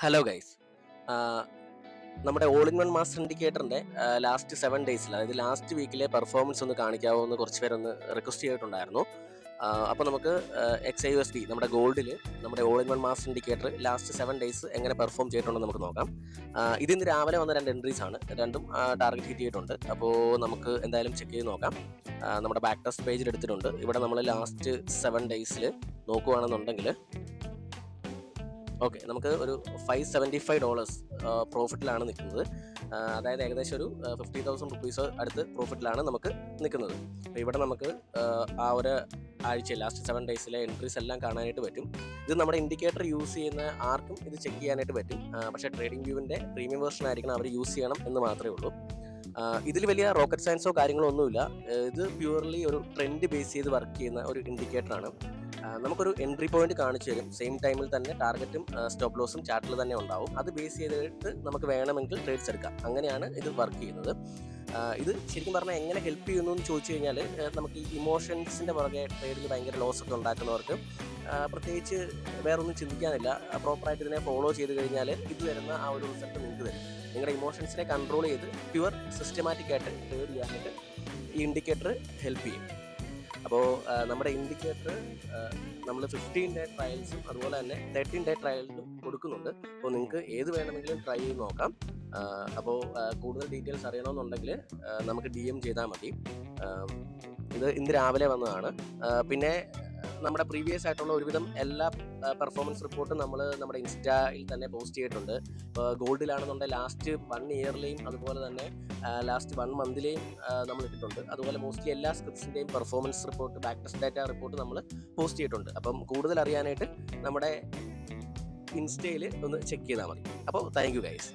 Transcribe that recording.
Hello guys. നമ്മുടെ all in one master ഇൻഡിക്കേറ്ററിന്റെ last 7 ഡേയ്സിൽ, അതായത് ലാസ്റ്റ് വീക്കിലെ പെർഫോമൻസ് ഒന്ന് കാണിക്കാവോ എന്ന് കുറച്ച് പേരൊന്ന് റിക്വസ്റ്റ് ചെയ്തിട്ടുണ്ടായിരുന്നു. അപ്പോൾ നമുക്ക് XAUSD നമ്മുടെ ഗോൾഡിൽ നമ്മുടെ all in one master indicator last 7 days എങ്ങനെ പെർഫോം ചെയ്തിട്ടുണ്ടെന്ന് നമുക്ക് നോക്കാം. ഇതിന്ന് രാവിലെ വന്ന 2 എൻട്രീസ് ആണ്, രണ്ടും ടാർഗറ്റ് ഹിറ്റ് ചെയ്തിട്ടുണ്ട്. അപ്പോൾ നമുക്ക് എന്തായാലും ചെക്ക് ചെയ്ത് നോക്കാം. നമ്മുടെ ബാക്ക് ടെസ്റ്റ് പേജിൽ എടുത്തിട്ടുണ്ട്. ഇവിടെ നമ്മൾ ലാസ്റ്റ് 7 ഡേയ്സിൽ നോക്കുകയാണെന്നുണ്ടെങ്കിൽ ഓക്കെ, നമുക്ക് ഒരു $575 പ്രോഫിറ്റിലാണ് നിൽക്കുന്നത്. അതായത് ഏകദേശം ഒരു 50,000 അടുത്ത് പ്രോഫിറ്റിലാണ് നമുക്ക് നിൽക്കുന്നത്. അപ്പോൾ ഇവിടെ നമുക്ക് ആ ഒരു ആഴ്ച ലാസ്റ്റ് 7 ഡേയ്സിലെ എൻട്രീസ് എല്ലാം കാണാനായിട്ട് പറ്റും. ഇത് നമ്മുടെ ഇൻഡിക്കേറ്റർ യൂസ് ചെയ്യുന്ന ആർക്കും ഇത് ചെക്ക് ചെയ്യാനായിട്ട് പറ്റും. പക്ഷേ ട്രേഡിംഗ് വ്യൂവിൻ്റെ പ്രീമിയം വേർഷൻ ആയിരിക്കണം അവർ യൂസ് ചെയ്യണം എന്ന് മാത്രമേ ഉള്ളൂ. ഇതിൽ വലിയ റോക്കറ്റ് സയൻസോ കാര്യങ്ങളോ ഒന്നുമില്ല. ഇത് പ്യുവർലി ഒരു ട്രെൻഡ് ബേസ് ചെയ്ത് വർക്ക് ചെയ്യുന്ന ഒരു ഇൻഡിക്കേറ്ററാണ്. നമുക്കൊരു എൻട്രി പോയിന്റ് കാണിച്ചു തരും. സെയിം ടൈമിൽ തന്നെ ടാർഗറ്റും സ്റ്റോപ്പ് ലോസും ചാർട്ടിൽ തന്നെ ഉണ്ടാവും. അത് ബേസ് ചെയ്തിട്ട് നമുക്ക് വേണമെങ്കിൽ ട്രേഡ്സ് എടുക്കാം. അങ്ങനെയാണ് ഇത് വർക്ക് ചെയ്യുന്നത്. ഇത് ശരിക്കും പറഞ്ഞാൽ എങ്ങനെ ഹെൽപ്പ് ചെയ്യുന്നു എന്ന് ചോദിച്ചു കഴിഞ്ഞാൽ, നമുക്ക് ഈ ഇമോഷൻസിൻ്റെ പുറകെ ട്രേഡിൽ ഭയങ്കര ലോസ് ഒക്കെ ഉണ്ടാക്കുന്നവർക്ക് പ്രത്യേകിച്ച് വേറൊന്നും ചിന്തിക്കാനില്ല. പ്രോപ്പറായിട്ട് ഇതിനെ ഫോളോ ചെയ്ത് കഴിഞ്ഞാൽ ഇത് വരുന്ന ആ ഒരു റിസൾട്ട് നിങ്ങൾക്ക് തരും. നിങ്ങളുടെ ഇമോഷൻസിനെ കൺട്രോൾ ചെയ്ത് പ്യുവർ സിസ്റ്റമാറ്റിക് ആയിട്ട് ട്രേഡ് ചെയ്യാനായിട്ട് ഈ ഇൻഡിക്കേറ്റർ ഹെൽപ്പ് ചെയ്യും. അപ്പോൾ നമ്മുടെ ഇൻഡിക്കേറ്റർ നമ്മൾ 15-day ട്രയൽസും അതുപോലെ തന്നെ 13-day ട്രയൽസും കൊടുക്കുന്നുണ്ട്. അപ്പോൾ നിങ്ങൾക്ക് ഏത് വേണമെങ്കിലും ട്രൈ ചെയ്ത് നോക്കാം. അപ്പോൾ കൂടുതൽ ഡീറ്റെയിൽസ് അറിയണമെന്നുണ്ടെങ്കിൽ നമുക്ക് DM ചെയ്താൽ മതി. ഇത് ഇന്ന് രാവിലെ വന്നതാണ്. പിന്നെ നമ്മുടെ പ്രീവിയസ് ആയിട്ടുള്ള ഒരുവിധം എല്ലാ പെർഫോമൻസ് റിപ്പോർട്ടും നമ്മൾ നമ്മുടെ ഇൻസ്റ്റയിൽ തന്നെ പോസ്റ്റ് ചെയ്തിട്ടുണ്ട്. ഗോൾഡിലാണെന്നുണ്ടെങ്കിൽ ലാസ്റ്റ് 1 ഇയറിലെയും അതുപോലെ തന്നെ ലാസ്റ്റ് 1 മന്തിലെയും നമ്മൾ ഇട്ടിട്ടുണ്ട്. അതുപോലെ മോസ്റ്റ്ലി എല്ലാ സ്ക്രിപ്റ്റ്സിൻ്റെയും performance report, back test data report നമ്മൾ പോസ്റ്റ് ചെയ്തിട്ടുണ്ട്. അപ്പം കൂടുതൽ അറിയാനായിട്ട് നമ്മുടെ ഇൻസ്റ്റയിൽ ഒന്ന് ചെക്ക് ചെയ്താൽ മതി. അപ്പോൾ താങ്ക് യു ഗൈസ്.